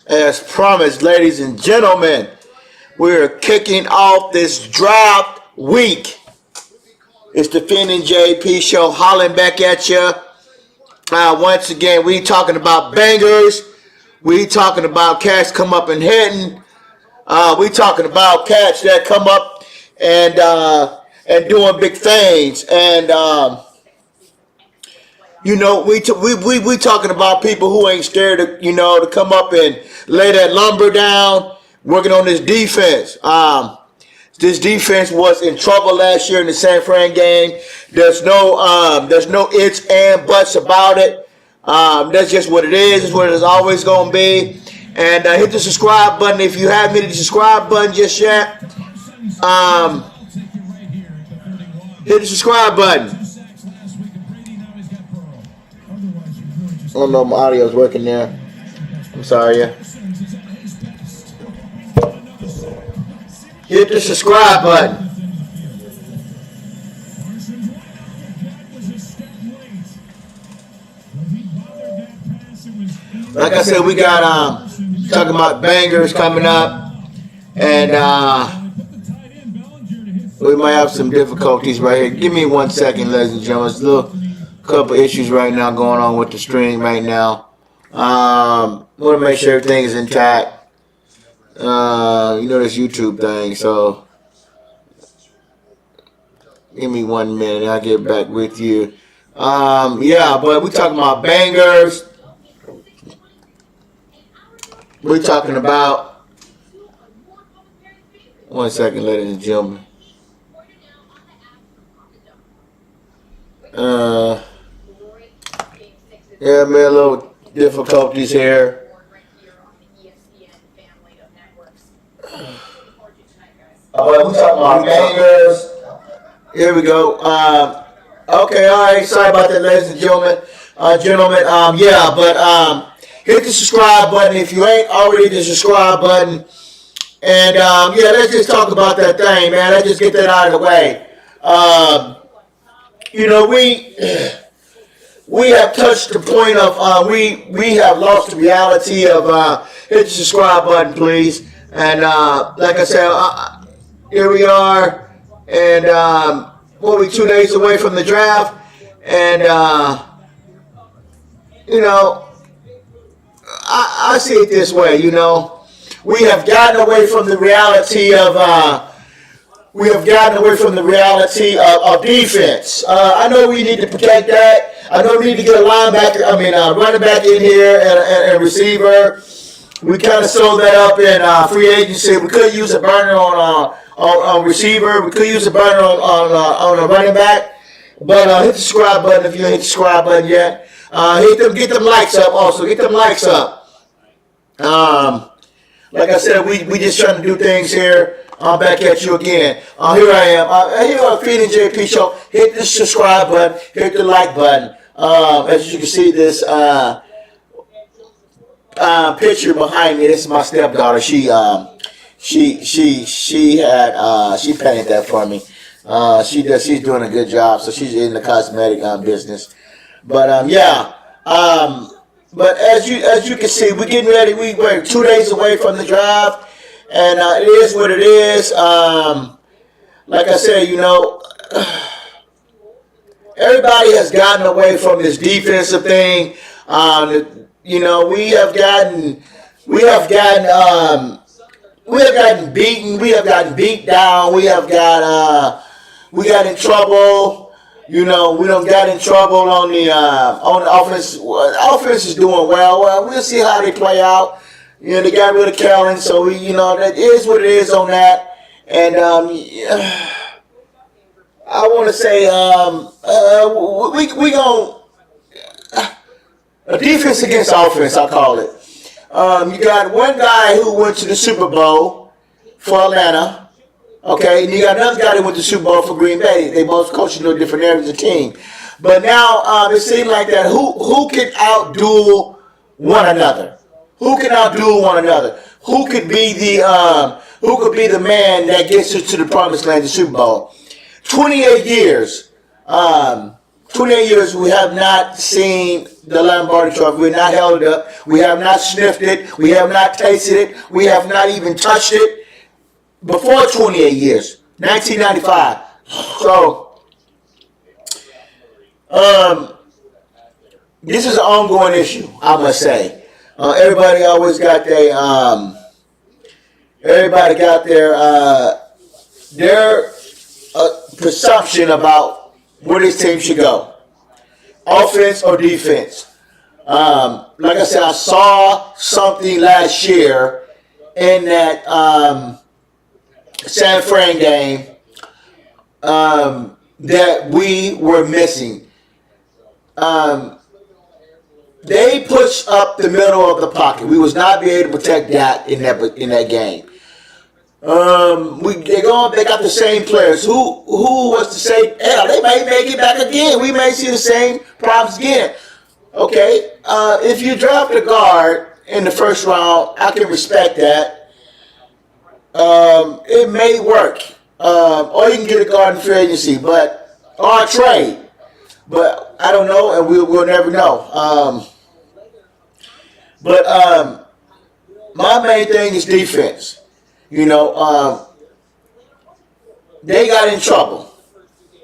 As promised, ladies and gentlemen, we're kicking off this draft week. It's the Finn and JP show, hollering back at you. Once again, we talking about bangers. We talking about cats come up and hitting. We talking about cats that come up and doing big things. And we talking about people who ain't scared to come up and lay that lumber down, working on this defense. This defense was in trouble last year in the San Fran game. There's no ifs and buts about it. That's just what it is. It's what it's always going to be. And hit the subscribe button if you haven't hit the subscribe button just yet. Hit the subscribe button. I don't know if my audio's working there. I'm sorry, yeah. Hit the subscribe button. Like I said, we got talking about bangers coming up, and we might have some difficulties right here. Give me 1 second, ladies and gentlemen. There's a little couple issues right now going on with the stream right now. Want to make sure everything is intact. This YouTube thing, so give me 1 minute. I'll get back with you. But we're talking about bangers. We're talking about 1 second, ladies and gentlemen. A little difficulties here. We're talking about bangers. Here we go. Okay, all right. Sorry about that, ladies and gentlemen. Hit the subscribe button if you ain't already hit the subscribe button. And let's just talk about that thing, man. Let's just get that out of the way. We have touched the point of we have lost the reality of hit the subscribe button, please. And like I said, here we are, and we're 2 days away from the draft, and I see it this way. We have gotten away from the reality of defense. I know we need to protect that. I know we need to get a running back in here and a receiver. We kind of sold that up in free agency. We could use a burner on receiver. We could use a burner on a running back. But hit the subscribe button if you ain't hit the subscribe button yet. Get them likes up also. Get them likes up. Like I said, we just trying to do things here. I'm back at you again. Here I am. Here on Finn and JP show. Hit the subscribe button. Hit the like button. As you can see, this picture behind me. This is my stepdaughter. She painted that for me. She's doing a good job. So she's in the cosmetic business. But but as you can see, we're getting ready. We're 2 days away from the draft, and it is what it is. Like I said, everybody has gotten away from this defensive thing. We have gotten beaten. We have gotten beat down. We got in trouble. We don't got in trouble on the offense. The offense is doing well. Well, we'll see how they play out. They got rid of Kellen, so that is what it is on that. And I want to say we going a defense against offense. I call it. You got one guy who went to the Super Bowl for Atlanta. Okay, and you got another guy that went to the Super Bowl for Green Bay. They both coach in different areas of the team. But now it seems like that who can outduel one another? Who can outduel one another? Who could be the man that gets us to the promised land, the Super Bowl? 28 years. 28 years we have not seen the Lombardi Trophy. We're not held up. We have not sniffed it. We have not tasted it. We have not even touched it before 28 years, 1995. So, this is an ongoing issue, I must say. Everybody always got everybody got their perception about where this team should go, offense or defense. Like I said, I saw something last year in that San Fran game that we were missing. They pushed up the middle of the pocket. We was not be able to protect that in that game. They got the same players. Who was to say, hell, they may make it back again. We may see the same problems again. Okay, if you draft a guard in the first round, I can respect that. It may work. Or you can get a guard in free agency, or a trade. But I don't know, and we'll never know. My main thing is defense. You know, they got in trouble.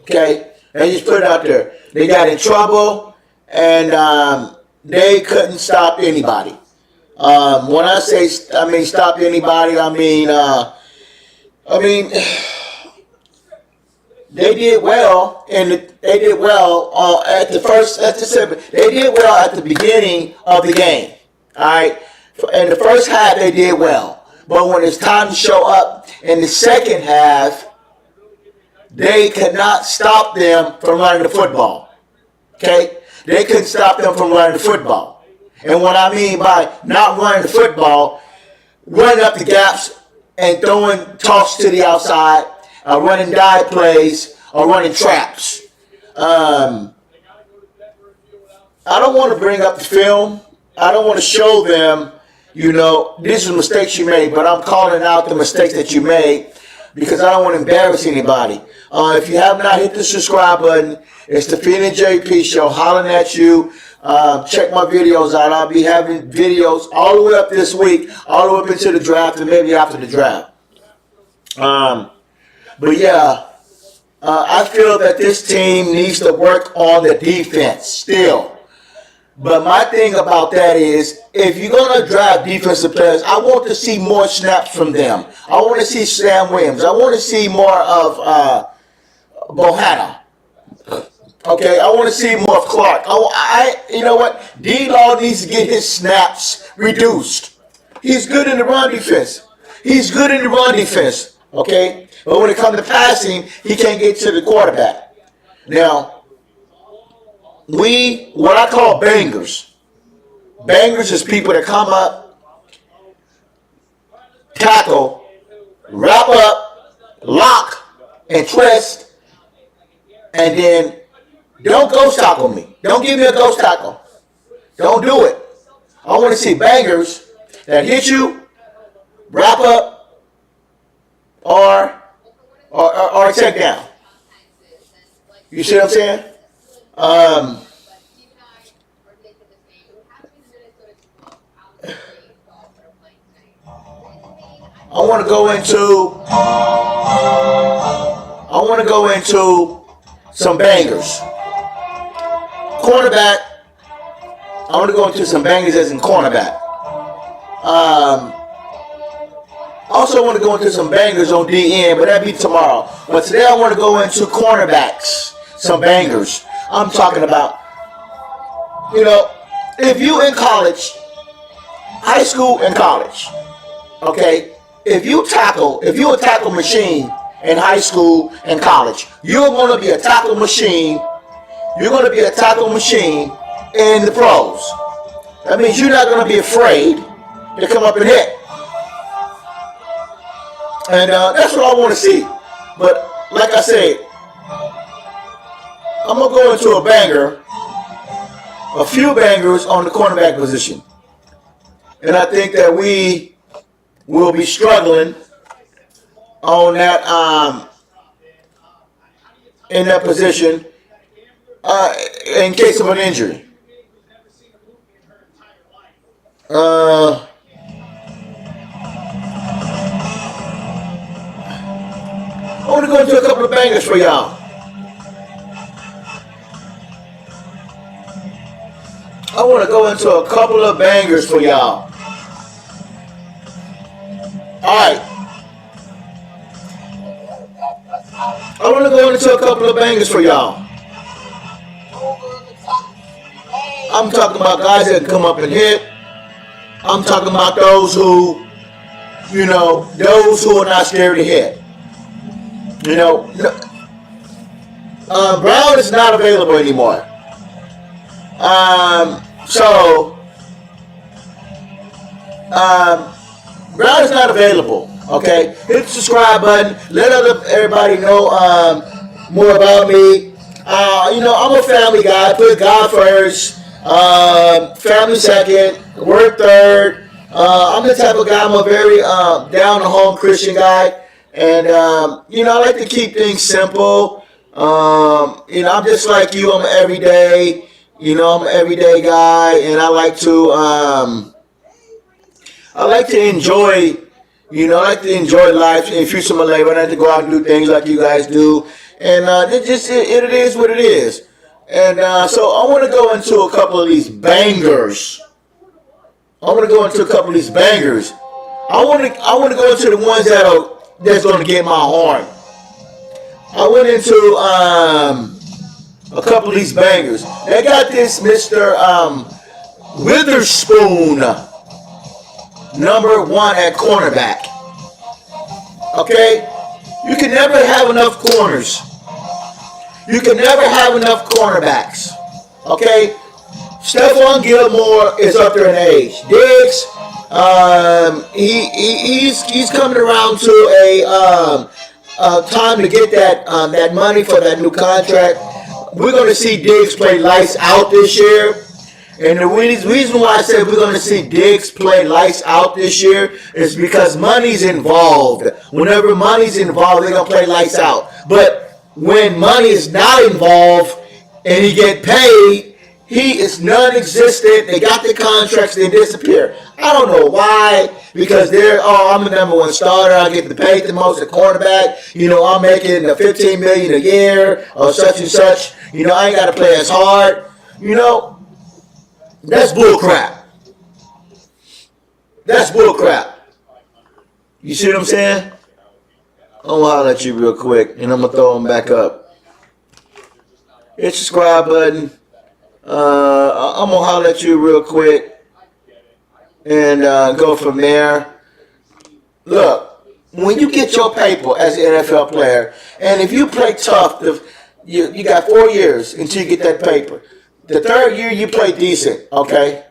Okay, they just put it out there. They got in trouble, and they couldn't stop anybody. When I say stop anybody, I mean they did well, and they did well at the beginning of the game. All right, in the first half they did well. But when it's time to show up in the second half, they could not stop them from running the football. Okay? They couldn't stop them from running the football. And what I mean by not running the football, running up the gaps and throwing toss to the outside, running dive plays, or running traps. I don't want to bring up the film. I don't want to show them, these are mistakes you made, but I'm calling out the mistakes that you made because I don't want to embarrass anybody. If you have not hit the subscribe button, it's the Fiend and JP Show, hollering at you. Check my videos out. I'll be having videos all the way up this week, all the way up into the draft, and maybe after the draft. I feel that this team needs to work on the defense still. But my thing about that is, if you're going to draft defensive players, I want to see more snaps from them. I want to see Sam Williams. I want to see more of Bohanna. Okay, I want to see more of Clark. You know what? D-Law needs to get his snaps reduced. He's good in the run defense. Okay? But when it comes to passing, he can't get to the quarterback. Now, what I call bangers. Bangers is people that come up, tackle, wrap up, lock, and twist, and then don't ghost tackle me. Don't give me a ghost tackle. Don't do it. I want to see bangers that hit you, wrap up, or check down. You see what I'm saying? I want to go into some bangers. Cornerback. I want to go into some bangers as in cornerback. Also want to go into some bangers on DN, but that'll be tomorrow. But today I want to go into cornerbacks, some bangers. I'm talking about, if you in college, high school and college, okay, if you're a tackle machine in high school and college, you're going to be a tackle machine. You're going to be a tackle machine in the pros. That means you're not going to be afraid to come up and hit. And that's what I want to see. But like I said, I'm going to go into a few bangers on the cornerback position. And I think that we will be struggling on that in that position in case of an injury. Uh, I want to go into a couple of bangers for y'all. I want to go into a couple of bangers for y'all. Alright. I want to go into a couple of bangers for y'all. I'm talking about guys that can come up and hit. I'm talking about those who, those who are not scared to hit. Brown is not available anymore. Brown is not available. Okay, hit the subscribe button. Let everybody know more about me. I'm a family guy. Put God first. Family second. Work third. I'm the type of guy. I'm a very down to home Christian guy, and I like to keep things simple. I'm just like you. I'm everyday. I'm an everyday guy, and I like to enjoy. I like to enjoy life and future my life. I like to go out and do things like you guys do, and it is what it is. And so I want to go into a couple of these bangers. I want to go into the ones that's going to get my horn. I went into a couple of these bangers. They got this Mr. Witherspoon, number 1 at cornerback. Okay? You can never have enough corners. You can never have enough cornerbacks. Okay? Stephon Gilmore is up there in age. Diggs, he's coming around to a time to get that money for that new contract. We're going to see Diggs play lights out this year. And the reason why I said we're going to see Diggs play lights out this year is because money's involved. Whenever money's involved, they're going to play lights out. But when money is not involved and he get paid, he is non-existent. They got the contracts, they disappear. I don't know why, because I'm the number 1 starter. I get paid the most at cornerback. I'm making $15 million a year or such and such. I ain't got to play as hard. That's bull crap. That's bull crap. You see what I'm saying? I'm going to holler at you real quick, and I'm going to throw them back up. Hit the subscribe button. I'm going to holler at you real quick and go from there. Look, when you get your paper as an NFL player, and if you play tough, you got 4 years until you get that paper. The 3rd year, you play decent, okay?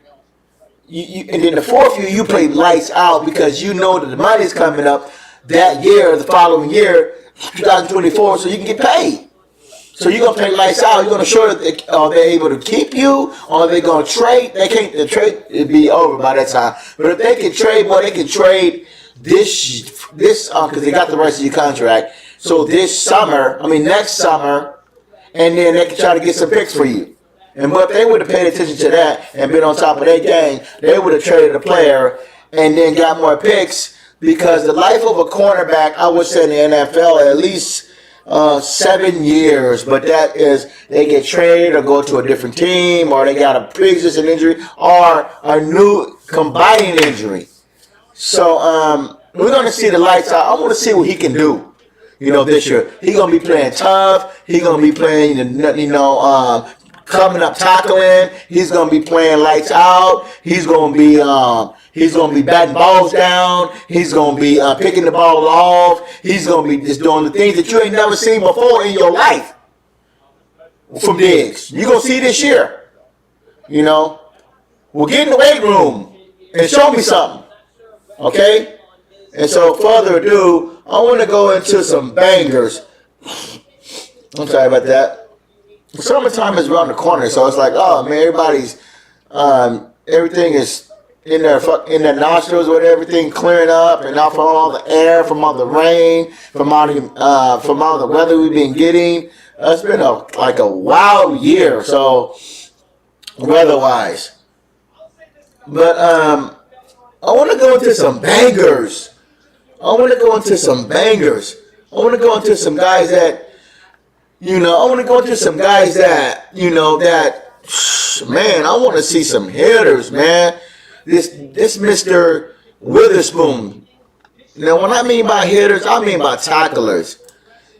And then the 4th year, you play lights out because you know that the money's coming up that year or the following year, 2024, so you can get paid. So you're going to play lights out. You're going to show that they're able to keep you, or are they going to trade? They can't. The trade will be over by that time. But if they can trade, they can trade this because they got the rest of your contract. So next summer, and then they can try to get some picks for you. And if they would have paid attention to that and been on top of their game, they would have traded a player and then got more picks, because the life of a cornerback, I would say in the NFL, at least 7 years, but that is they get traded or go to a different team, or they got a pre-existing injury or a new combining injury. So we're going to see the lights out. I want to see what he can do. This year he's going to be playing tough. He's going to be playing, coming up tackling. He's going to be playing lights out. He's going to be batting balls down. He's going to be picking the ball off. He's going to be just doing the things that you ain't never seen before in your life from Diggs. You're going to see this year. We'll get in the weight room and show me something. Okay? And so, further ado, I want to go into some bangers. I'm sorry about that. Summertime is around the corner, so it's like, oh man, everything is in their nostrils with everything clearing up, and out from all the air, from all the rain, from all the weather we've been getting. It's been a wild year, so weather-wise. But I want to go into some bangers. I want to go into some bangers. I want to go into some guys that, I want to go into some guys that, man, I want to see some hitters, man. This Mr. Witherspoon. Now, when I mean by hitters, I mean by tacklers.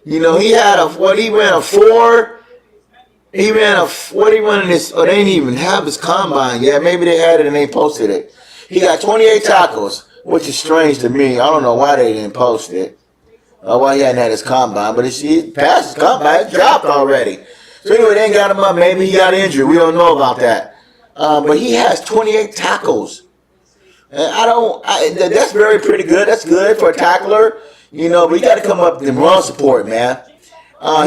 He had he ran a 4. He ran what he ran in his, they didn't even have his combine yet. Maybe they had it and they posted it. He got 28 tackles, which is strange to me. I don't know why they didn't post it. Why he hadn't had his combine, but he passed his combine, it dropped already. So anyway, they ain't got him up. Maybe he got injured. We don't know about that. But he has 28 tackles. And that's very pretty good. That's good for a tackler. But you got to come up with the run support, man.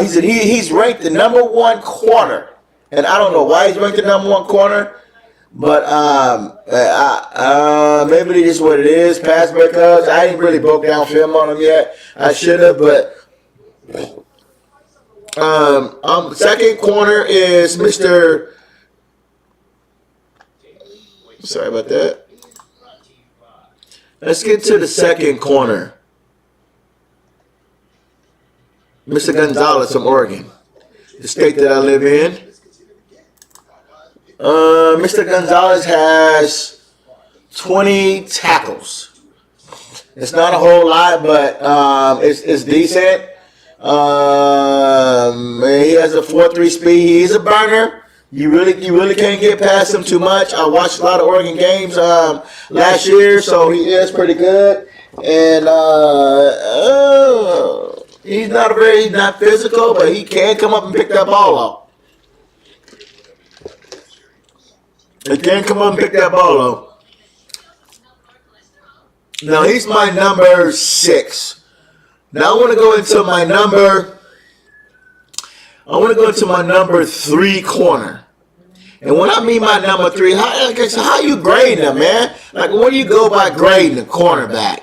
He's ranked the number 1 corner, and I don't know why he's ranked the number 1 corner, but maybe it's just what it is. Pass breakups. I ain't really broke down film on him yet. I should have, but second corner is Mr. Sorry about that. Let's get to the second corner. Mr. Gonzalez from Oregon, the state that I live in. Mr. Gonzalez has 20 tackles. It's not a whole lot, but it's decent. He has a 4.3 speed. He's a burner. You really can't get past him too much. I watched a lot of Oregon games last year, so he is pretty good. And he's not physical, but he can come up and pick that ball up. He can come up and pick that ball up. Now he's my number 6. Now I want to go into my number 3 corner. And when I mean my number 3, how you grading them, man? Like, what do you go by grading a cornerback?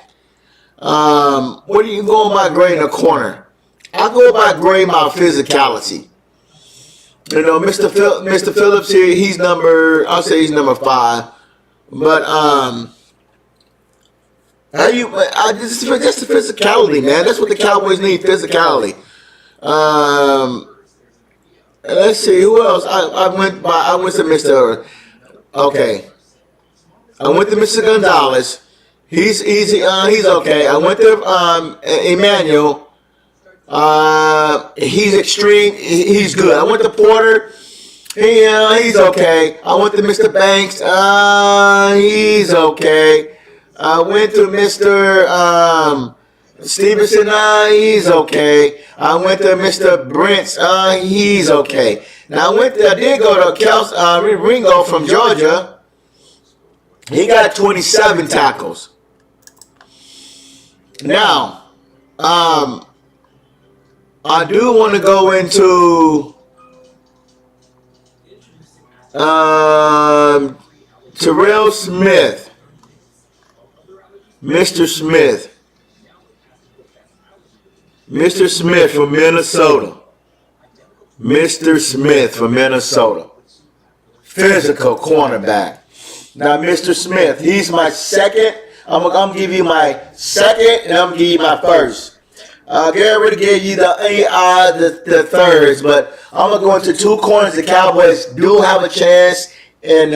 What are you going by grading a corner? I go by grading my physicality. Mr. Phillips here, I'll say he's number 5. But that's the physicality, man. That's what the Cowboys need, physicality. Let's see, who else? I went to Mr. Okay. I went to Mr. Gonzalez. He's easy. He's okay. I went to Emmanuel. He's extreme. He's good. I went to Porter. He's okay. I went to Mr. Banks. He's okay. I went to Mr. Stevenson. He's okay. I went to Mr. Brents. He's okay. Now I did go to Ringo from Georgia. He got 27 tackles. Now, I do want to go into Terrell Smith, Mr. Smith from Minnesota. Mr. Smith from Minnesota. Physical cornerback. Now, Mr. Smith, he's my second. I'm going to give you my second, and I'm going to give you my first. Get ready to give you the thirds, but I'm going to go into 2 corners. The Cowboys do have a chance in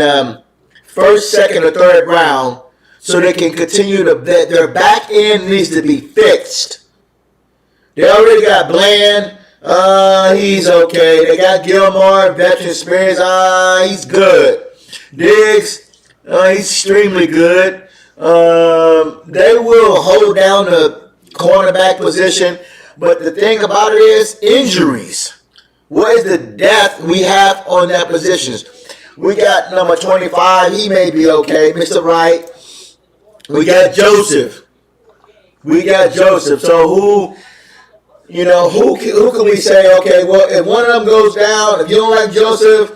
first, second, or third round, so they can continue their back end needs to be fixed. They already got Bland. He's okay. They got Gilmore, veteran experience. He's good. Diggs, he's extremely good. They will hold down the cornerback position, but the thing about it is injuries. What is the depth we have on that position? We got number 25. He may be okay. Mr. Wright. We got Joseph. So who can we say, okay, well, if one of them goes down, if you don't like Joseph,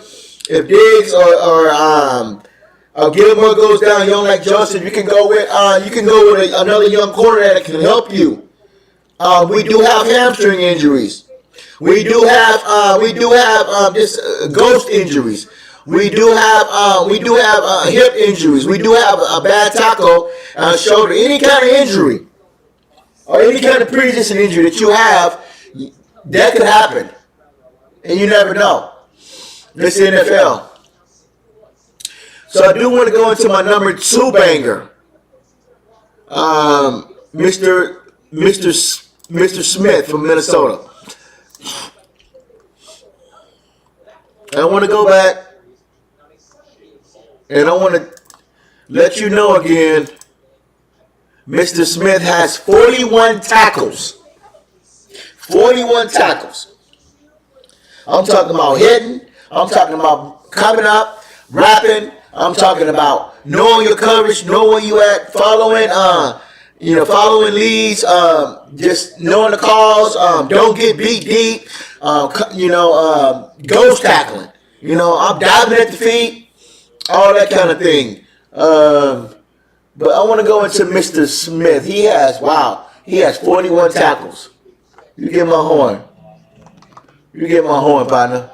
if Diggs or Gilmore goes down, you don't like Joseph, you can go with another young corner that can help you. We do have hamstring injuries. We do have just ghost injuries. We do have hip injuries. We do have a bad tackle, shoulder, any kind of injury or any kind of pre-existing injury that you have, that could happen, and you never know. It's the NFL. So I do want to go into my number 2 banger, Mr. Smith from Minnesota. I want to go back and I want to let you know again, Mr. Smith has 41 tackles. 41 tackles. I'm talking about hitting. I'm talking about coming up, rapping. I'm talking about knowing your coverage, knowing where you at, following leads, just knowing the calls, don't get beat deep, ghost tackling. I'm diving at the feet, all that kind of thing. But I want to go into Mr. Smith. He has 41 tackles. You get my horn. You get my horn, partner.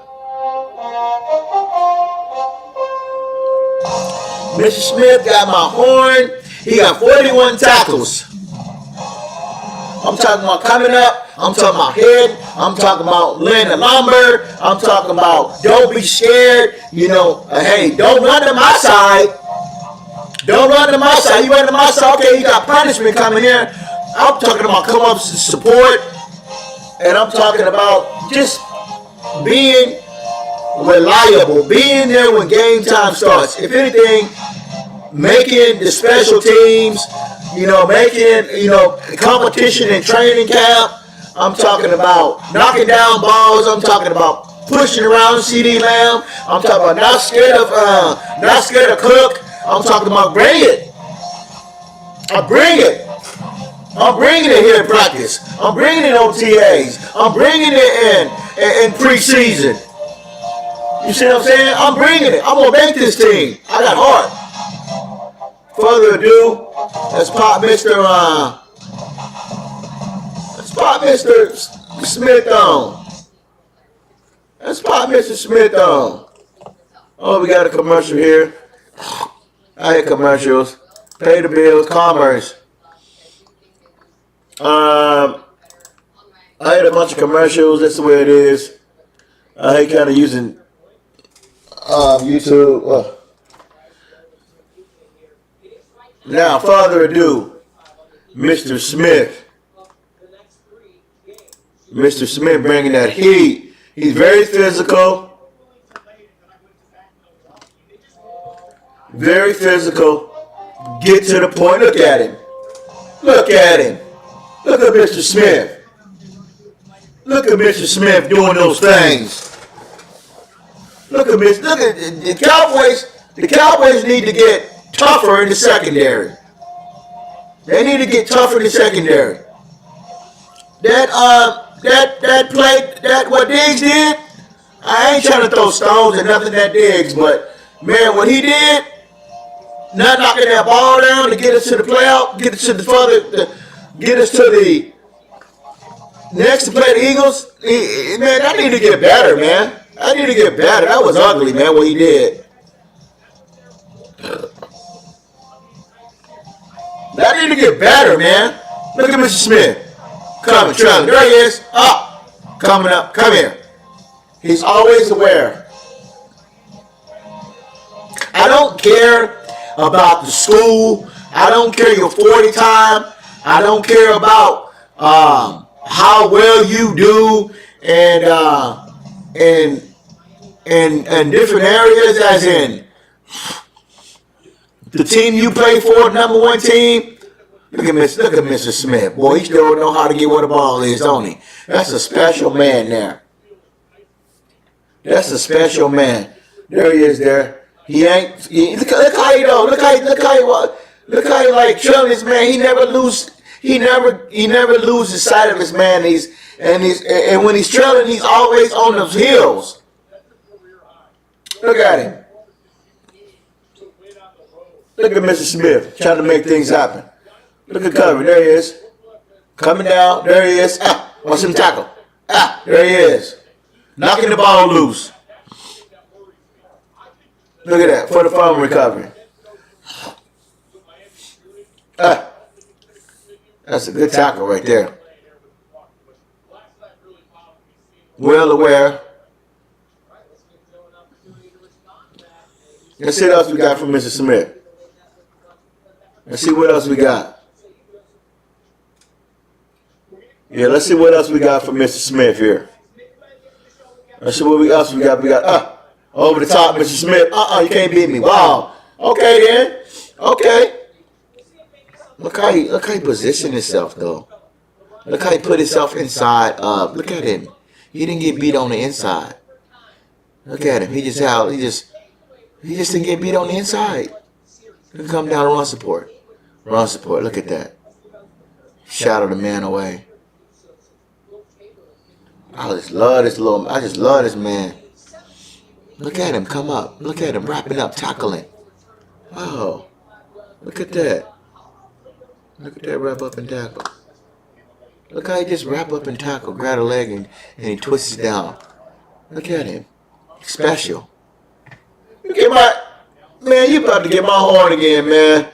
Mr. Smith got my horn. He got 41 tackles. I'm talking about coming up. I'm talking about head. I'm talking about laying the lumber. I'm talking about don't be scared. Hey, don't run to my side. Don't run to my side. You run to my side, okay, you got punishment coming here. I'm talking about come up support. And I'm talking about just being reliable, being there when game time starts. If anything, making the special teams, making, competition and training camp. I'm talking about knocking down balls. I'm talking about pushing around CD Lamb. I'm talking about not scared of Cook. I'm talking about bring it. I bring it. I'm bringing it here in practice. I'm bringing it OTAs. I'm bringing it in preseason. You see what I'm saying? I'm bringing it. I'm going to make this team. I got heart. Further ado, let's pop Mr. Smith on. Let's pop Mr. Smith on. Oh, we got a commercial here. I hate commercials. Pay the bills. Commerce. I hate a bunch of commercials. That's the way it is. I hate kind of using YouTube. Now, further ado, Mr. Smith. Mr. Smith bringing that heat. He's very physical. Very physical. Get to the point. Look at him. Look at him. Look at Mr. Smith. Look at Mr. Smith doing those things. Look at the Cowboys. The Cowboys need to get tougher in the secondary. They need to get tougher in the secondary. That play, what Diggs did, I ain't trying to throw stones and nothing at Diggs, but man, what he did, not knocking that ball down to get us to the playoff, get us to the next to play the Eagles, man, I need to get better, man. I need to get better. That was ugly, man, what he did. I need to get better, man. Look at Mr. Smith. Coming, traveling. There he is. Up. Coming up. Come here. He's always aware. I don't care about the school. I don't care your 40 time. I don't care about how well you do and different areas, as in the team you play for, number one team. Look at Mr. Smith. Boy, he still don't know how to get where the ball is, don't he? That's a special man there. That's a special man. There he is there. Look how he though. Look how he like trailing this man. He never loses sight of his man. And when he's trailing, he's always on the heels. Look at him. Look at Mr. Smith trying to make things happen. Look at cover. There he is. Coming down. There he is. Watch him tackle. There he is. Knocking the ball loose. Look at that. For the fumble recovery. That's a good tackle right there. Well aware. Let's see what else we got from Mr. Smith. Let's see what else we got. Yeah, let's see what else we got from Mr. Smith here. Let's see what else we got. We got over the top, Mr. Smith. You can't beat me. Wow. Okay then. Okay. Look how he positioned himself though. Look how he put himself inside up. Look at him. He didn't get beat on the inside. Look at him. He just didn't get beat on the inside. He come down to run support. Run support. Look at that. Shadow the man away. I just love this man. Look at him come up. Look at him wrapping up, tackling. Oh, look at that. Look at that wrap up and tackle. Look how he just wrap up and tackle, grab a leg and he twists it down. Look at him. Special. Man, you about to get my horn again, man.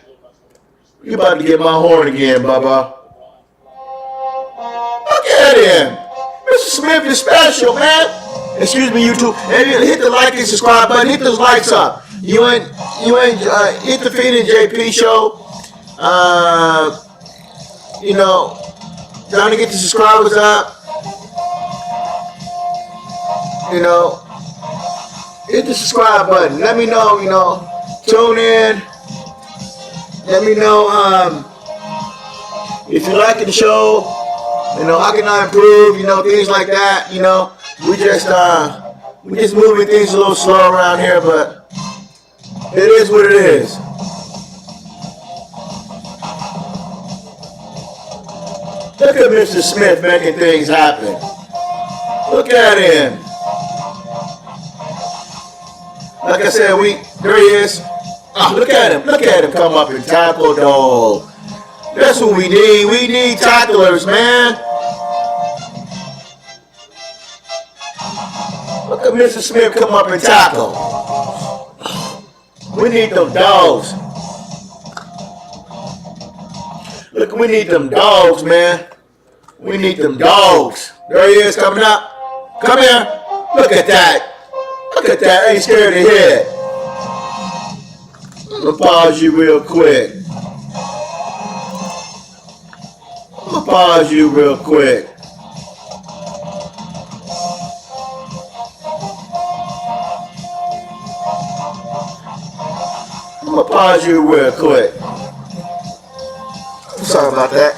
You about to get my horn again, Bubba. Look at him. Mr. Smith is special, man. Excuse me, YouTube. Hit the like and subscribe button. Hit those likes up. You ain't hit the Feeding JP show. Trying to get the subscribers up. Hit the subscribe button. Let me know, tune in. Let me know if you're liking the show. How can I improve? Things like that. We just moving things a little slow around here, but it is what it is. Look at Mr. Smith making things happen. Look at him. Like I said, there he is. Look at him come up and tackle, dog. That's what we need. We need tacklers, man. Look at Mr. Smith come up and tackle. We need them dogs. Look, we need them dogs, man. We need them dogs. There he is coming up. Come here. Look at that. Look at that. Ain't scared to hit. I'm going to pause you real quick. I'm going to pause you real quick. Sorry about that.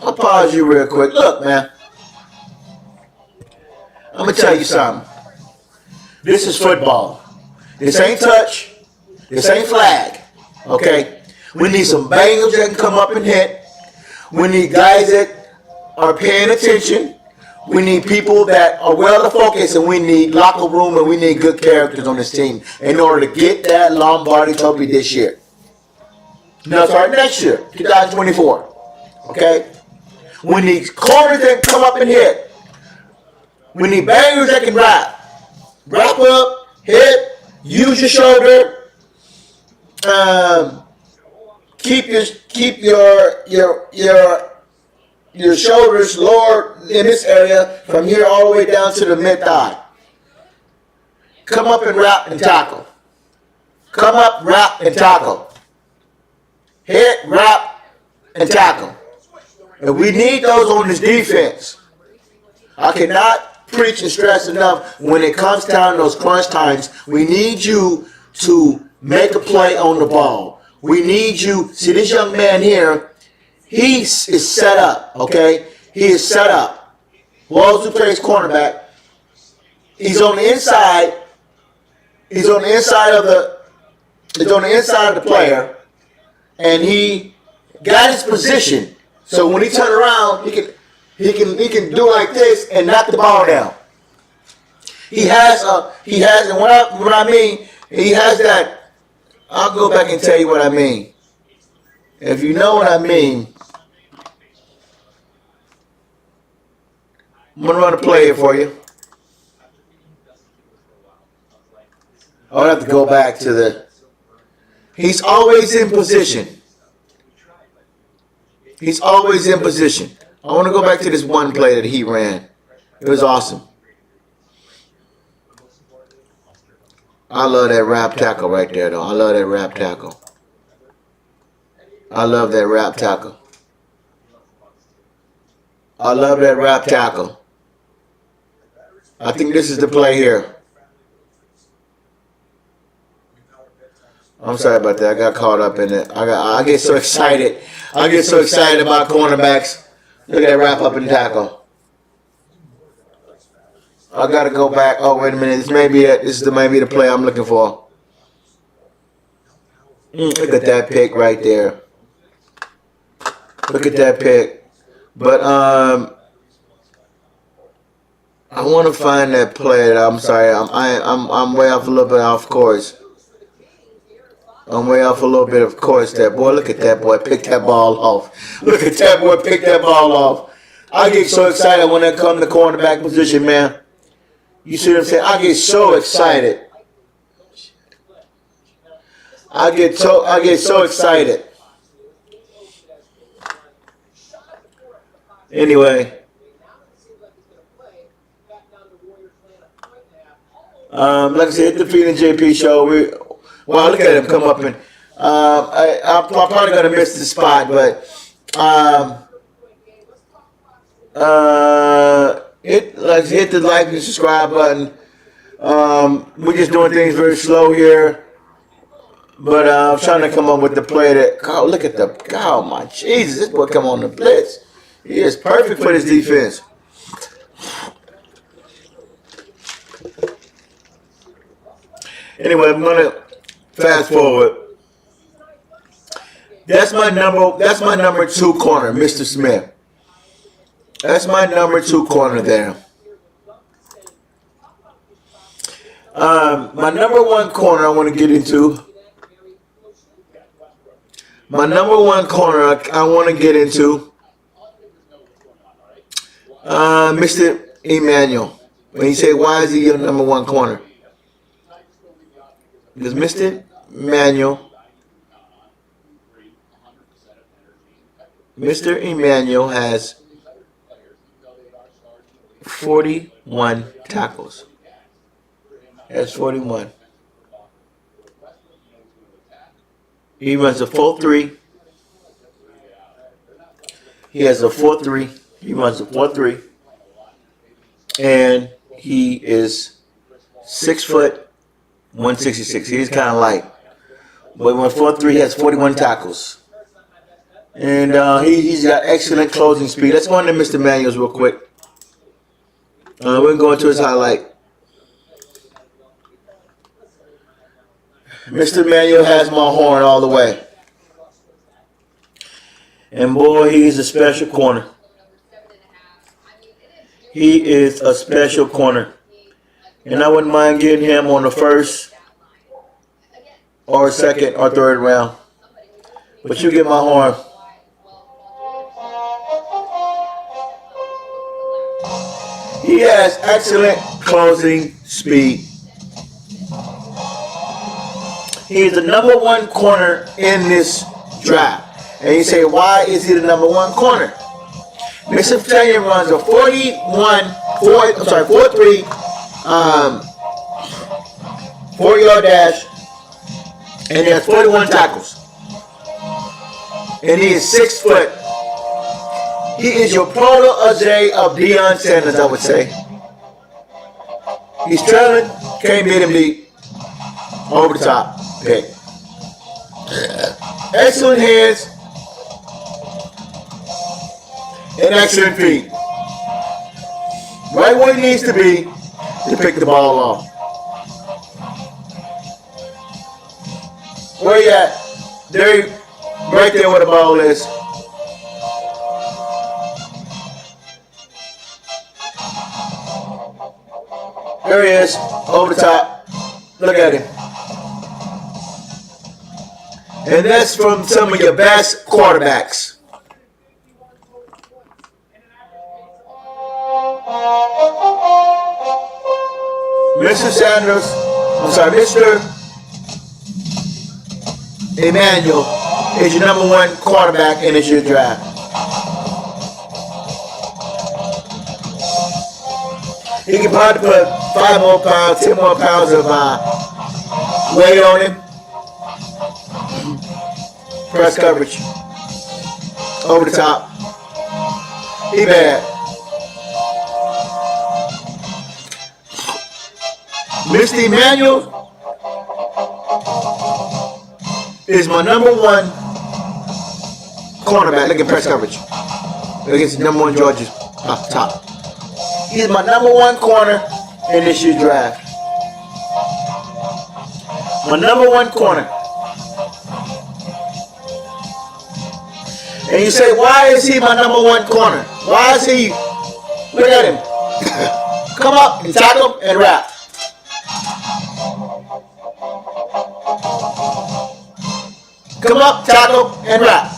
I'll pause you real quick. Look, man. I'm going to tell you something. This is football. This ain't touch. This ain't flag. Okay? We need some bangers that can come up and hit. We need guys that are paying attention. We need people that are well focused, and we need locker room, and we need good characters on this team in order to get that Lombardi Trophy this year. No, sorry, next year, 2024. Okay? We need corners that can come up and hit. We need bangers that can wrap. Wrap up, hit, use your shoulder. Keep your shoulders lower in this area from here all the way down to the mid-thigh. Come up and wrap and tackle. Come up, wrap, and tackle. Hit, wrap, and tackle. And we need those on this defense. I cannot preach and stress enough when it comes down to those crunch times. We need you to make a play on the ball. We need you. See, this young man here, he is set up, okay? He is set up. Walls who plays cornerback. He's on the inside. He's on the inside of the player, and he got his position. So when he turn around, he can do like this and knock the ball down. He has and what I mean, he has that. I'll go back and tell you what I mean. If you know what I mean, I'm going to run a play here for you. I'll have to go back to the... He's always in position. He's always in position. I want to go back to this one play that he ran. It was awesome. I love that wrap tackle right there, though. I love that wrap tackle. I love that wrap tackle. I love that wrap tackle. I think this is the play here. I'm sorry about that. I got caught up in it. I get so excited. I get so excited about cornerbacks. Look at that wrap up and tackle. I gotta go back. Oh, wait a minute. This may be it. This is maybe the play I'm looking for. Look at that pick right there. Look at that pick. But I want to find that play. I'm sorry. I'm way off a little bit off course. I'm way off a little bit of course there. Boy, look at that boy. Pick that ball off. Look at that boy. Pick that ball off. I get so excited when I come to cornerback position, man. You see what I'm saying? I get so excited. I get so excited. Anyway. Like I said, defeating JP show. Wow, look at him come up and I'm probably gonna miss the spot, but hit the like and subscribe button. We're just doing things very slow here, but I'm trying to come up with the play that. God, look at the. Oh my Jesus! This boy come on the blitz. He is perfect for this defense. Anyway, I'm gonna fast forward. That's my number 2 corner, Mr. Smith. That's my number 2 corner there. My number 1 corner I want to get into. My number 1 corner I want to get into. Mr. Emmanuel. When you say, why is he your number 1 corner? Because Mr. Emmanuel has 41 tackles. That's 41. He runs a 4.3. He has a 4.3. He runs a 4.3. And he is 6 foot 166. He's kind of light. But when 4.3, he has 41 tackles. And he's got excellent closing speed. Let's go into Mr. Manuels real quick. We're going to go into his highlight. Mr. Manuel has my horn all the way. And boy, he's a special corner. He is a special corner. And I wouldn't mind getting him on the first or second or third round. But you get my horn. He has excellent closing speed. He is the number 1 corner in this draft. And you say, why is he the number 1 corner? Mr. Tanya runs a 4.3 4-yard dash, and he has 41 tackles. And he is 6 foot. He is your protege of Deion Sanders, I would say. He's trailing, can't beat him deep. Over the top pick. Excellent hands and excellent feet. Right where he needs to be to pick the ball off. Where you at? There, right there where the ball is. There he is, over the top. Look at him. And that's from some of your best quarterbacks. Mr. Sanders, I'm sorry, Mr. Emmanuel is your number one quarterback in this year's draft. He can probably put 5 more pounds, 10 more pounds of weight on him. Press coverage. Over the top. He bad. Mr. Emmanuel is my number one cornerback. Look at press coverage. Against the number one Georgia top. He's my number one corner in this year's draft. My number one corner. And you say, why is he my number one corner? Why is he? Look at him. Come up and tackle and wrap. Come up, tackle, and wrap.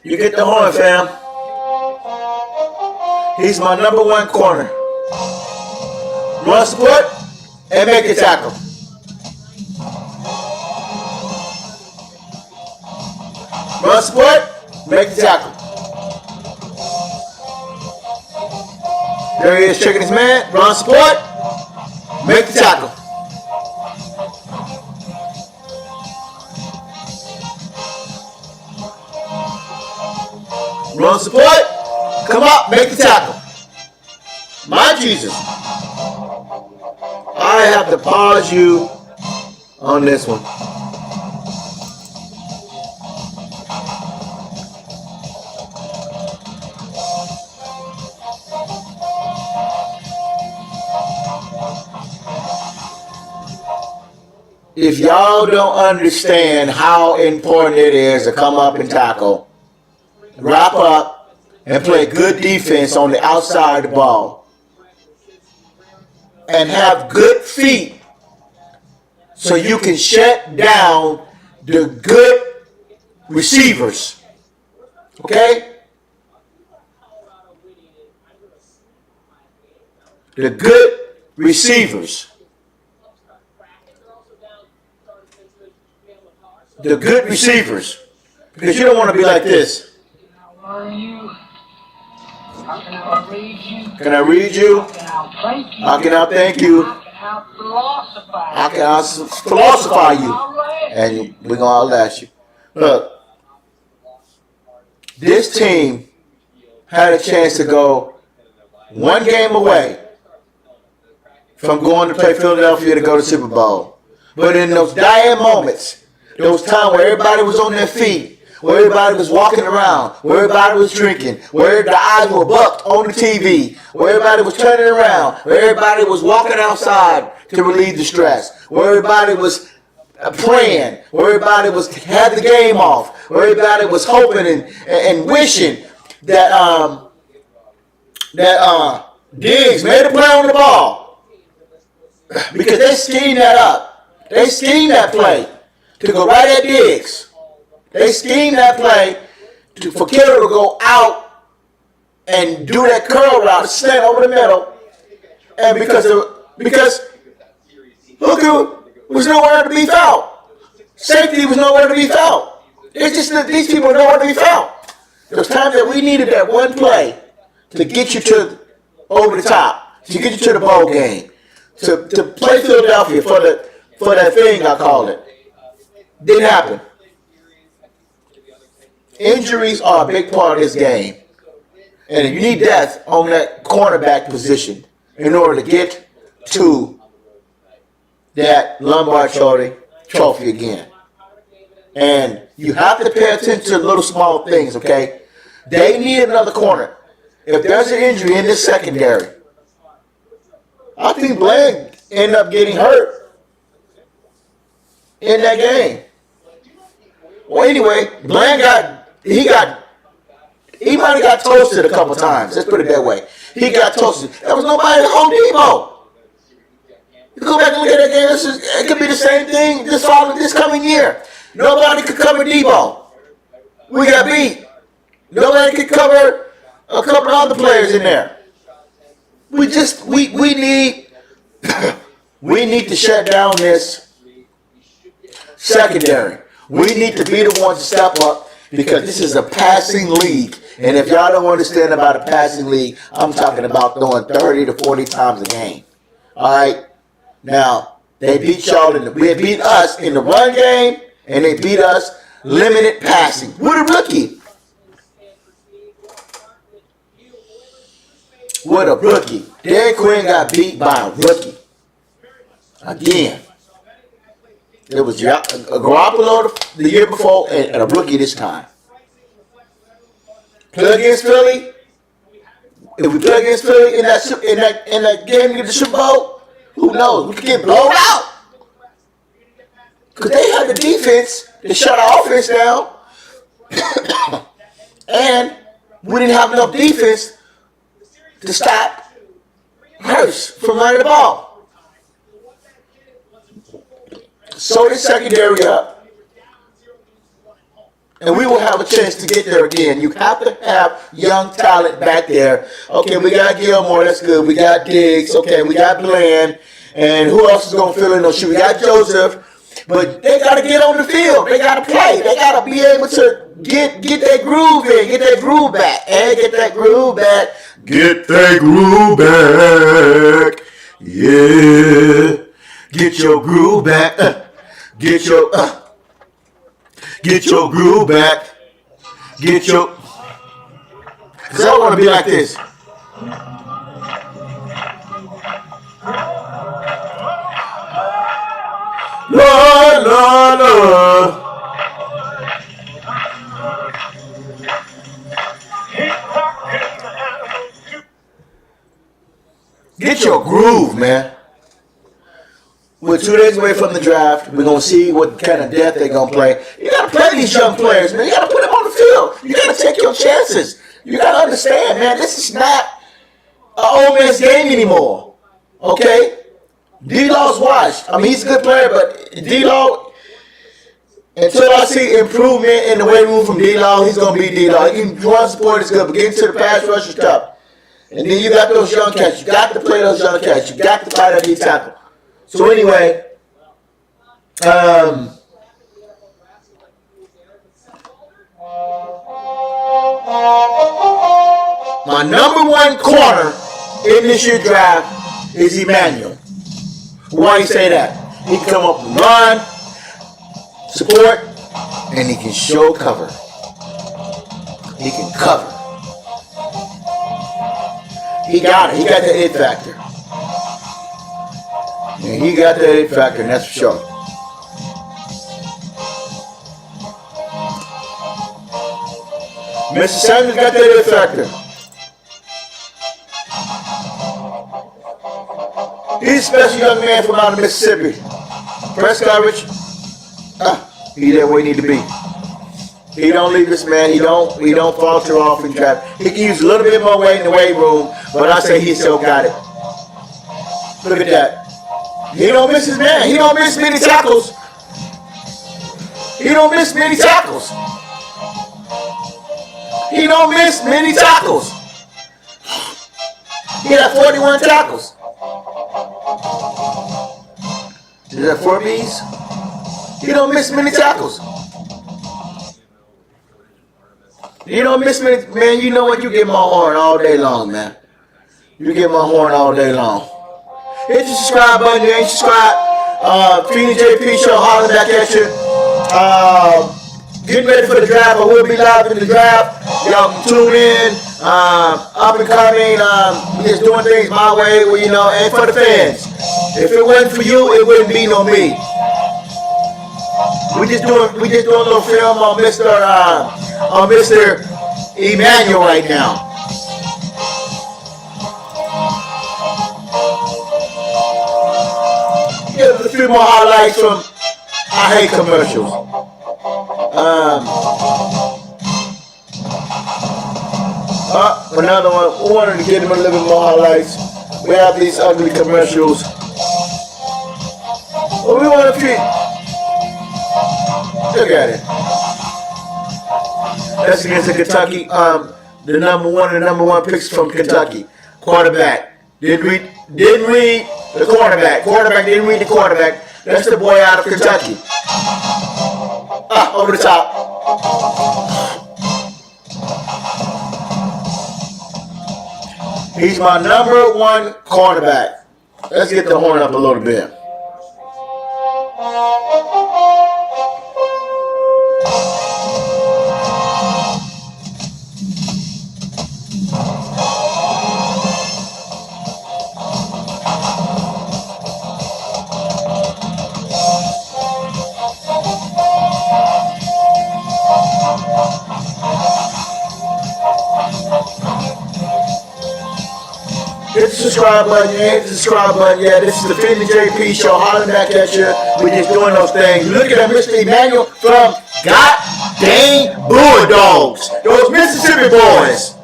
You get the horn, fam. He's my number one corner. Run support and make the tackle. Run support, make the tackle. There he is, checking his man. Run support, make the tackle. Run support, come up, make the tackle. My Jesus. I have to pause you on this one. If y'all don't understand how important it is to come up and tackle, wrap up, and play good defense on the outside of the ball, and have good feet so you can shut down the good receivers. Okay? The good receivers. The good receivers. Because you don't want to be like this. How can I read you? Can I read you? How can I thank you? How can I philosophize? How can I philosophize you? And we're going to outlast you. Look, this team had a chance to go one game away from going to play Philadelphia to go to the Super Bowl. But in those dire moments, those times where everybody was on their feet, where everybody was walking around, where everybody was drinking, where the eyes were bucked on the TV, where everybody was turning around, where everybody was walking outside to relieve the stress, where everybody was praying, where everybody had the game off, where everybody was hoping and wishing that Diggs made a play on the ball, because they schemed that up. They schemed that play to go right at Diggs. They schemed that play for Kittle to go out and do that curl route, stand over the middle, and because Hooker was nowhere to be found. Safety was nowhere to be found. It's just that these people are nowhere to be found. There's times that we needed that one play to get you to over the top, to get you to the bowl game, to play Philadelphia for that thing I called it. Didn't happen. Injuries are a big part of this game. And you need depth on that cornerback position in order to get to that Lombard trophy again. And you have to pay attention to little small things, okay? They need another corner. If there's an injury in this secondary, I think Bland ended up getting hurt in that game. Well, anyway, Bland he might have got toasted a couple times. Let's put it that way. He got toasted. There was nobody to hold Debo. You go back and look at that game. It could be the same thing this coming year. Nobody could cover Debo. We got beat. Nobody could cover a couple of other players in there. We need we need to shut down this secondary. We need to be the ones to step up because this is a passing league. And if y'all don't understand about a passing league, I'm talking about throwing 30 to 40 times a game. All right? Now, they beat they beat us in the run game, and they beat us limited passing. With a rookie. With a rookie. Derek Quinn got beat by a rookie. Again. It was Garoppolo the year before and a rookie this time. Play against Philly. If we play against Philly in that game against the Super Bowl, who knows? We could get blown out. Because they had the defense to shut our offense down. And we didn't have enough defense to stop Hurst from running the ball. So this secondary up. And we will have a chance to get there again. You have to have young talent back there. Okay, we got Gilmore, that's good. We got Diggs, okay, we got Bland. And who else is going to fill in those shoes? We got Joseph. But they got to get on the field. They got to play. They got to be able to get that groove in. Get that groove back. And get that groove back. Get that groove back. Yeah. Get your groove back. Get your groove back. Get your. Because I want to be like this. Lord, Lord, Lord. Get your groove, man. We're 2 days away from the draft. We're going to see what kind of death they're going to play. You got to play these young players, man. You got to put them on the field. You got to take your chances. You got to understand, man, this is not an old man's game anymore. Okay? D-Law's washed. I mean, he's a good player, but D-Law, until I see improvement in the weight room from D-Law, he's going to be D-Law. He can run support, is good, but getting to the pass rush is tough. And then you got those young cats. You got to play those young cats. You got to fight that D tackle. So anyway, my number one corner in this year's draft is Emmanuel. Why do you say that? He can come up and run, support, and he can show cover. He can cover. He got it. He got the it factor. And he got that it factor, and that's for sure. Mr. Samuels got that it factor. He's a special young man from out of Mississippi. Press coverage, he there where he need to be. He don't leave this man. He don't falter off in traffic. He can use a little bit more weight in the weight room, but I say he still got it. Look at that. He don't miss his man. He don't miss many tackles. He don't miss many tackles. He don't miss many tackles. He had 41 tackles. Is that 4 Bs? He don't miss many tackles. You don't miss many, man. You know what? You get my horn all day long, man. You get my horn all day long. Hit the subscribe button. You ain't subscribed. Phoenix JP Show hollering back at you. Getting ready for the draft. I will be live in the draft. Y'all can tune in. Up and coming. Just doing things my way, well, you know, and for the fans. If it wasn't for you, it wouldn't be no me. We just doing a little film on Mr. Emmanuel right now. Give a few more highlights from I Hate Commercials. Another one. We wanted to get him a little bit more highlights. We have these ugly commercials. Well, we want to feed. Look at it. That's against the Kentucky the number one picks from Kentucky. Quarterback. Didn't read the quarterback. Quarterback didn't read the quarterback. That's the boy out of Kentucky. Over the top. He's my number one quarterback. Let's get the horn up a little bit. Hit the subscribe button, hit the subscribe button. Yeah, this is the Finley JP Show. Hollering back at you. We're just doing those things. Look at that Mr. Emmanuel from Goddamn Bulldogs. Those Mississippi boys.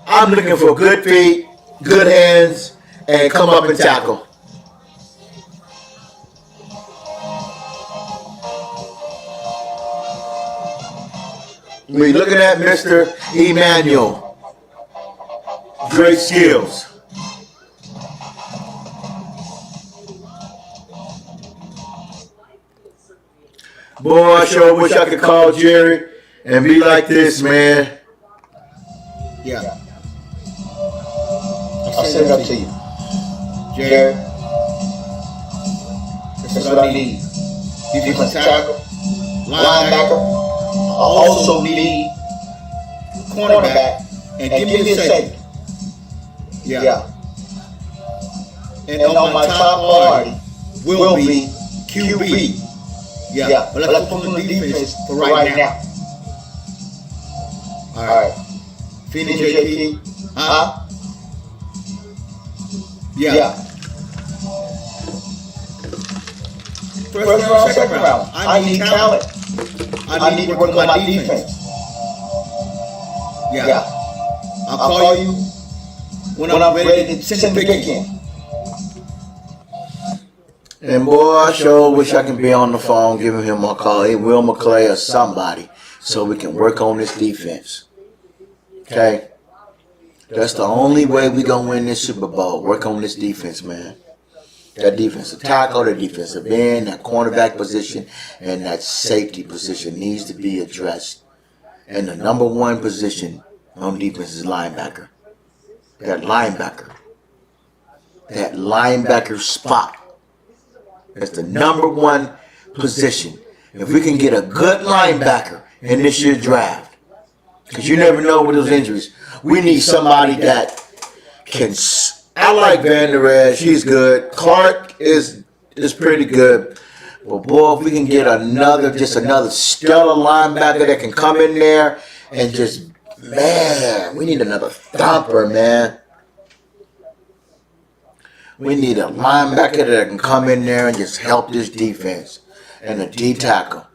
I'm looking for good feet, good hands, and come up and tackle. We're looking at Mr. Emmanuel. Great skills. Boy, I sure wish I could call Jerry and be like this, man. Yeah. I'll send it up to you. Jerry, this is what I need. Defensive tackle, linebacker. I also need cornerback and give me a safety. Yeah. And on my top priority will be QB. Yeah. But let's focus on the defense for right now. All right. Phoenix JP. Huh? Yeah. First round, second round. I need talent. I need to work on my defense. Yeah. I'll call you when I'm ready to send the pick in. And boy, I sure wish I could be on the phone giving him a call. Hey, Will McClay or somebody, so we can work on this defense. Okay? That's the only way we gonna win this Super Bowl. Work on this defense, man. That defensive tackle, the defensive end, that cornerback position, and that safety position needs to be addressed. And the number one position on defense is linebacker. That linebacker spot. That's the number one position. If we can get a good linebacker in this year's draft, because you never know with those injuries, we need somebody that can. I like Van Der Esch. He's good. Clark is pretty good. But boy, if we can get another stellar linebacker that can come in there and just, man, we need another thumper, man. We need a linebacker that can come in there and just help this defense. And a D tackle.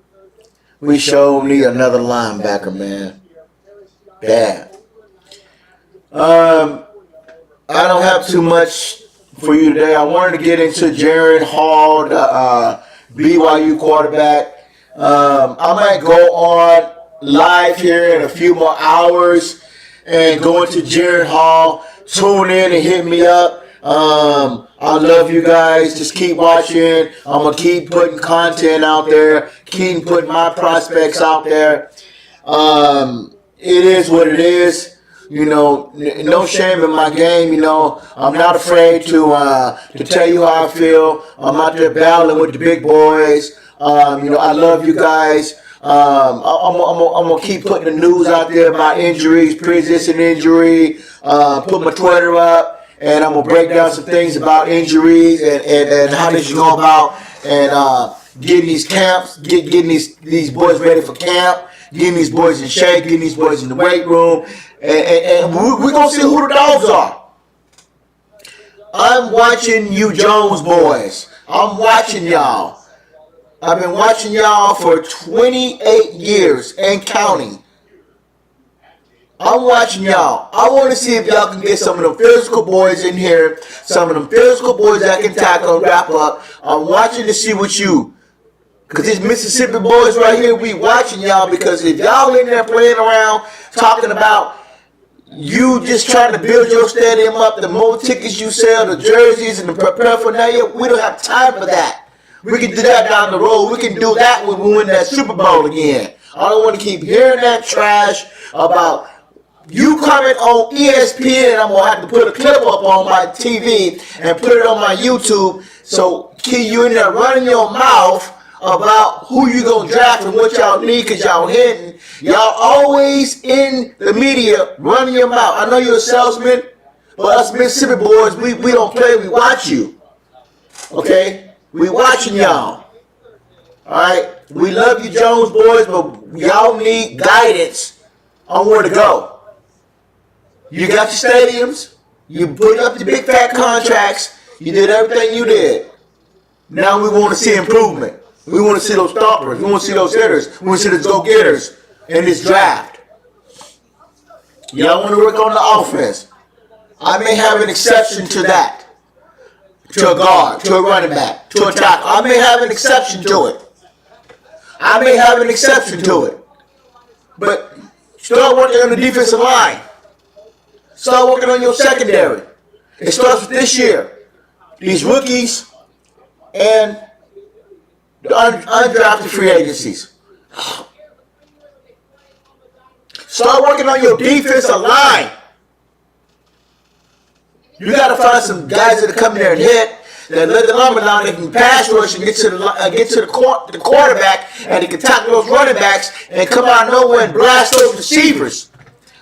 We sure need another linebacker, man. Bad. I don't have too much for you today. I wanted to get into Jaren Hall, the BYU quarterback. I might go on live here in a few more hours and go into Jaren Hall. Tune in and hit me up. I love you guys. Just keep watching. I'm going to keep putting content out there. Keep putting my prospects out there. It is what it is. You know, no shame in my game. You know, I'm not afraid to tell you how I feel. I'm out there battling with the big boys. You know, I love you guys. I'm gonna keep putting the news out there about injuries, pre-existing injury. Put my Twitter up, and I'm gonna break down some things about injuries and how they should go about and getting these camps, getting these boys ready for camp, getting these boys in shape, getting these boys in the weight room. And we're going to see who the dogs are. I'm watching you Jones boys. I'm watching y'all. I've been watching y'all for 28 years and counting. I'm watching y'all. I want to see if y'all can get some of them physical boys in here. Some of them physical boys that can tackle and wrap up. I'm watching to see what you. Because these Mississippi boys right here, we watching y'all. Because if y'all in there playing around, talking about you just trying to build your stadium up, the more tickets you sell, the jerseys and the paraphernalia, we don't have time for that. We can do that down the road. We can do that when we win that Super Bowl again. I don't want to keep hearing that trash about you coming on ESPN, and I'm going to have to put a clip up on my TV and put it on my YouTube. So, kid, you in there running your mouth about who you going to draft and what y'all need because y'all hitting. Y'all always in the media running your mouth. I know you're a salesman, but us Mississippi boys, we don't play. We watch you. Okay? We watching y'all. All right? We love you, Jones boys, but y'all need guidance on where to go. You got your stadiums. You put up the big fat contracts. You did everything you did. Now we want to see improvement. We want to see those stoppers. We want to see those hitters. We want to see those go-getters in this draft. Y'all want to work on the offense. I may have an exception to that. To a guard, to a running back, to a tackle. I may have an exception to it. I may have an exception to it. But start working on the defensive line. Start working on your secondary. It starts with this year. These rookies and the undrafted free agencies. Start working on your defensive line. You got to find some guys that come in there and hit, that let the number down, they can pass rush and get to the quarterback, and they can tackle those running backs and come out of nowhere and blast those receivers.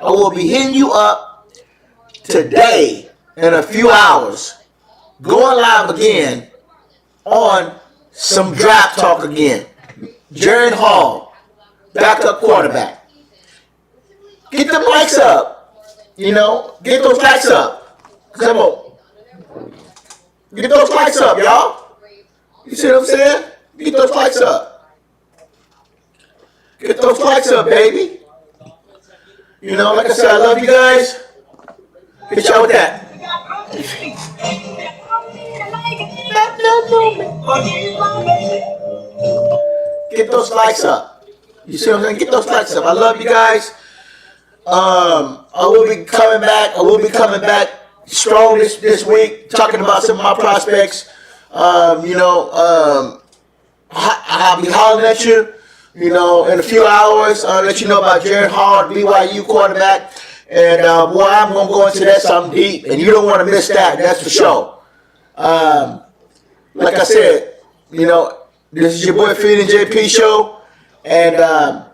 I will be hitting you up today in a few hours, going live again on some draft talk again. Jaren Hall, backup quarterback. Get the mics up. You know, get those lights up. Come on. Get those lights up, y'all. You see what I'm saying? Get those lights up. Get those lights up, baby. You know, like I said, I love you guys. Hit y'all with that. Get those lights up. You see what I'm saying? Get those lights up. I love you guys. I will be coming back. Strong this week, talking about some of my prospects. I'll be hollering at you, in a few hours. I'll let you know about Jaren Hall, BYU quarterback. And, boy, I'm going to go into that something deep, and you don't want to miss that. That's for sure. Like I said, this is your boy Feeding JP show, and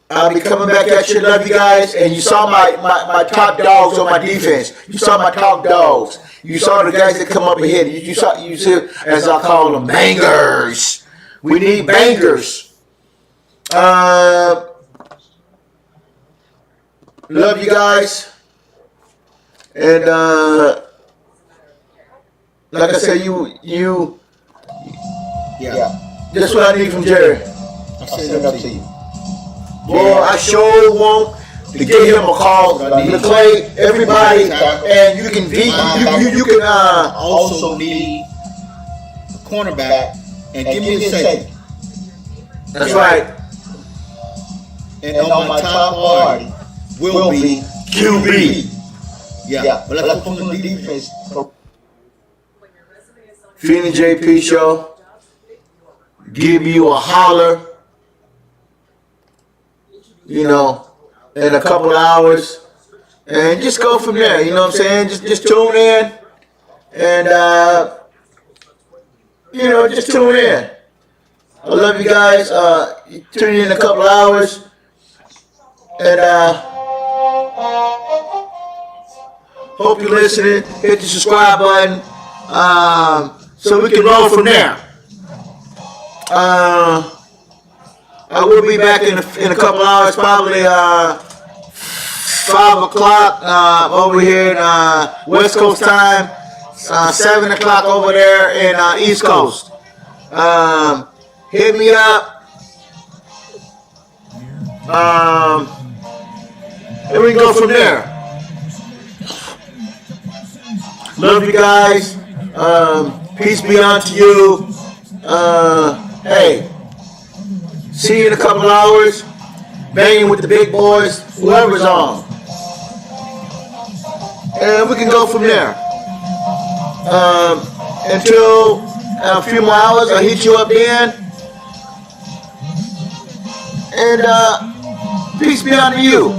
I'll be coming back at you. Love you guys. And you saw my top dogs on my defense. You saw my top dogs. You saw the guys that come up and hit. You see, as I call them, bangers. We need bangers. Love you guys. And like I said, you. Yeah. That's what I need from Jerry. I'll send it up to you. Boy, I sure want to give him a call. McClay, everybody, and you can also need a cornerback and give me a safety. That's right. And on my top priority will be QB. Yeah, but let's focus on the defense. Feeding JP show. Give you a holler. In a couple of hours, and just go from there. You know what I'm saying? Just tune in, and just tune in. I love you guys. Tune in a couple of hours, and hope you're listening. Hit the subscribe button, so we can roll from there. I will be back in a couple hours, probably 5 o'clock over here in West Coast time, 7 o'clock over there in East Coast. Hit me up. and we can go from there. Love you guys. Peace be unto you. Hey, see you in a couple hours. Banging with the big boys, whoever's on. And we can go from there. Until a few more hours, I'll hit you up then. And peace be unto you.